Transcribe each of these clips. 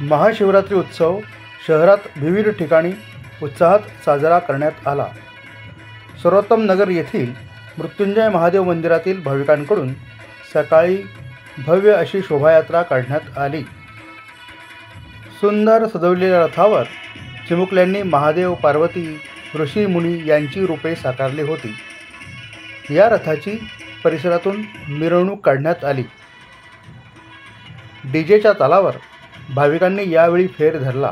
महाशिवरात्री उत्सव शहरात विविध ठिकाणी उत्साहात साजरा करण्यात आला। सर्वोत्तम नगर येथील मृत्युंजय महादेव मंदिरातील भाविकांकडून सकाळी भव्य अशी शोभायात्रा काढण्यात आली। सुंदर सजवलेल्या रथावर चिमुकल्यांनी महादेव, पार्वती, ऋषी मुनी यांची रूपे साकारली होती। या रथाची परिसरातून मिरवणूक काढण्यात आली। डीजेच्या तालावर भाविकांनी यावेळी फेर धरला।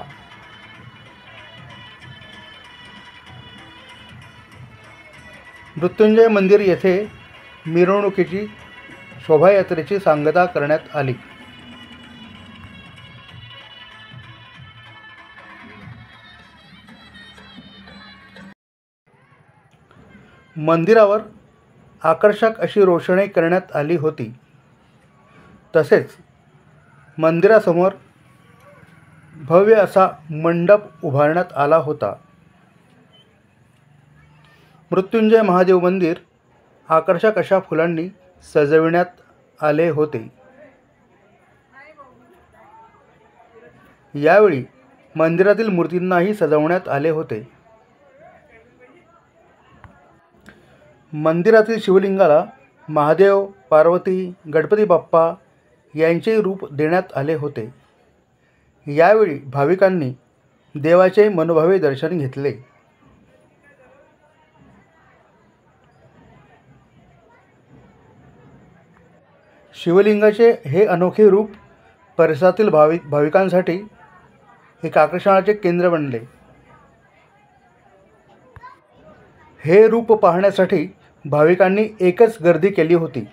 मृत्युंजय मंदिर येथे मिरवणुकीची शोभायात्रेची सांगता करण्यात आली। मंदिरावर आकर्षक अशी रोषणाई करण्यात आली होती। तसेच मंदिरासमोर भव्य असा मंडप उभारण्यात आला होता। मृत्युंजय महादेव मंदिर आकर्षक अशा फुलांनी सजविण्यात आले होते। यावेळी मंदिरातील मूर्तींनाही सजवण्यात आले होते। मंदिरातील शिवलिंगाला महादेव, पार्वती, गणपती बाप्पा यांचे रूप देण्यात आले होते। यावेळी भाविकांनी देवाचे मनोभावे दर्शन घेतले। शिवलिंगाचे हे अनोखे रूप परिसरातील भाविकांसाठी एक आकर्षणाचे केंद्र बनले। हे रूप पाहण्यासाठी भाविकांनी एकच गर्दी केली होती।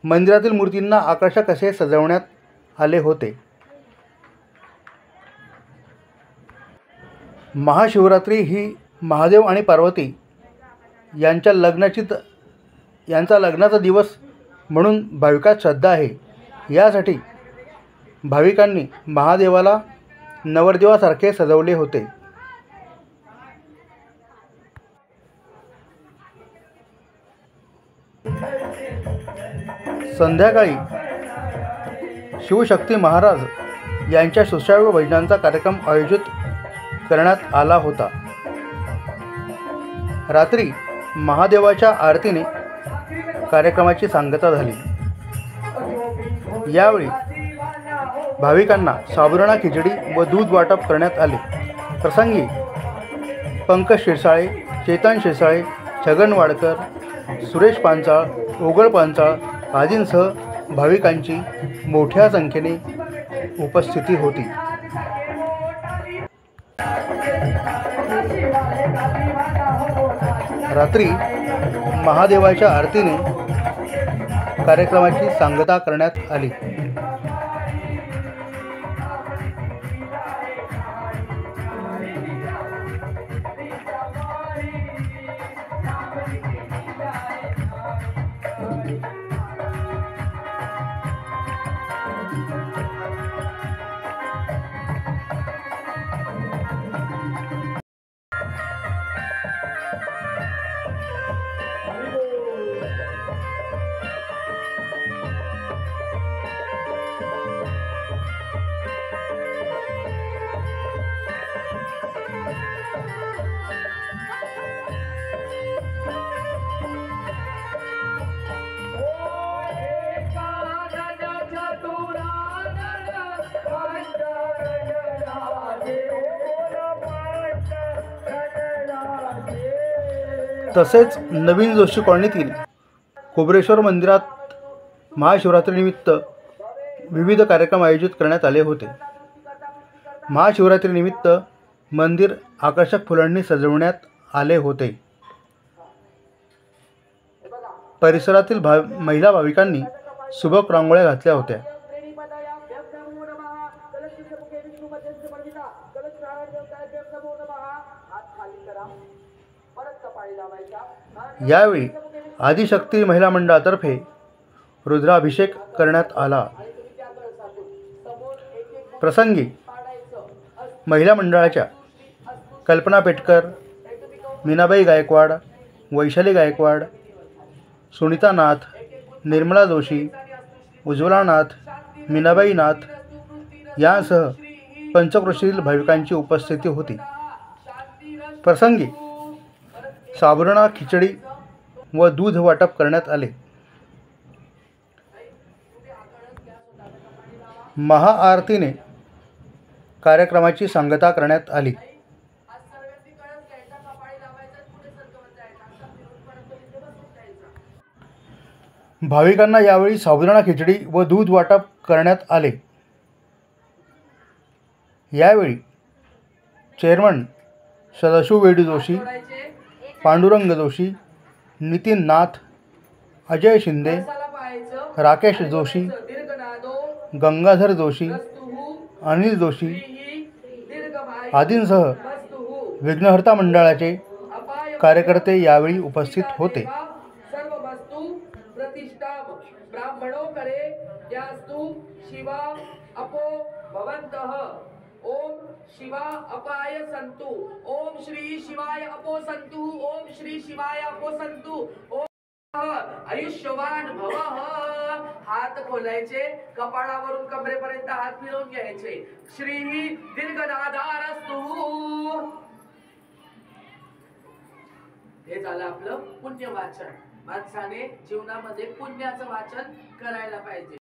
मंदिरातील मूर्तींना आकर्षक असे सजवण्यात आले होते। महाशिवरात्री ही महादेव आणि पार्वती यांचा लग्नाचा दिवस म्हणून भाविकात श्रद्धा आहे। यासाठी भाविकांनी महादेवाला नवरदेवासारखे सजवले होते। संध्याकाळी शिवशक्ती महाराज यांच्या सुश्राव्य भजनांचा कार्यक्रम आयोजित करण्यात आला होता। रात्री महादेवाच्या आरतीने कार्यक्रमाची सांगता झाली। यावेळी भाविकांना साबुदाणा खिचडी व दूध वाटप करण्यात आले। प्रसंगी पंकज शिरसाळे, चेतन शिरसाळे, छगन वाडकर, सुरेश पांचाळ, ओगळ पांचाळ आदींसह भाविकांची मोठ्या संख्येने उपस्थिती होती। रात्री महादेवाच्या आरतीने कार्यक्रमाची सांगता करण्यात आली। तसेच नवीन जोशी कॉलनीतील कोबरेश्वर मंदिरात महाशिवरात्रीनिमित्त विविध कार्यक्रम आयोजित करण्यात आले होते। महाशिवरात्रीनिमित्त मंदिर आकर्षक फुलांनी सजवण्यात आले होते। परिसरातील महिला भाविकांनी सुबक रांगोळ्या घातल्या होत्या। यावेळी आदिशक्ती महिला मंडळातर्फे रुद्राभिषेक करण्यात आला। प्रसंगी महिला मंडळाच्या कल्पना पेटकर, मीनाबाई गायकवाड, वैशाली गायकवाड, सुनीता नाथ, निर्मला जोशी, उज्ज्वला नाथ, मीनाबाई नाथ, यांसह पंचक्रोशीतील भाविकांची उपस्थिती होती. प्रसंगी साबुदाणा खिचडी व दूध वाटप करण्यात आले. महाआरतीने कार्यक्रमाची सांगता करण्यात आली. भाविकांना यावेळी साबुदाणा खिचडी व दूध वाटप करण्यात आले. यावेळी चेअरमन सदाशिव वेडी जोशी, पांडुरंग जोशी, नितीन नाथ, अजय शिंदे, राकेश जोशी, गंगाधर जोशी, अनिल जोशी आदींसह विघ्नहर्ता मंडळाचे कार्यकर्ते यावेळी उपस्थित होते. ब्राह्मणों करे यास्तु शिवा अपो भवन्तः. ओम शिवा अपाय संतु. ओम श्री शिवाय अपो संतु. ओम श्री शिवाय अपो संतु. ओम आयुष्यवान भवः. हात खोलायचे, कपाळावरून कमरेपर्यंत हात फिरवून घ्यायचे. श्री दीर्घनादारस्तु. हे झालं आपलं पुण्य वाचन. माणसाने जीवनामध्ये पुण्याचं वाचन करायला पाहिजे.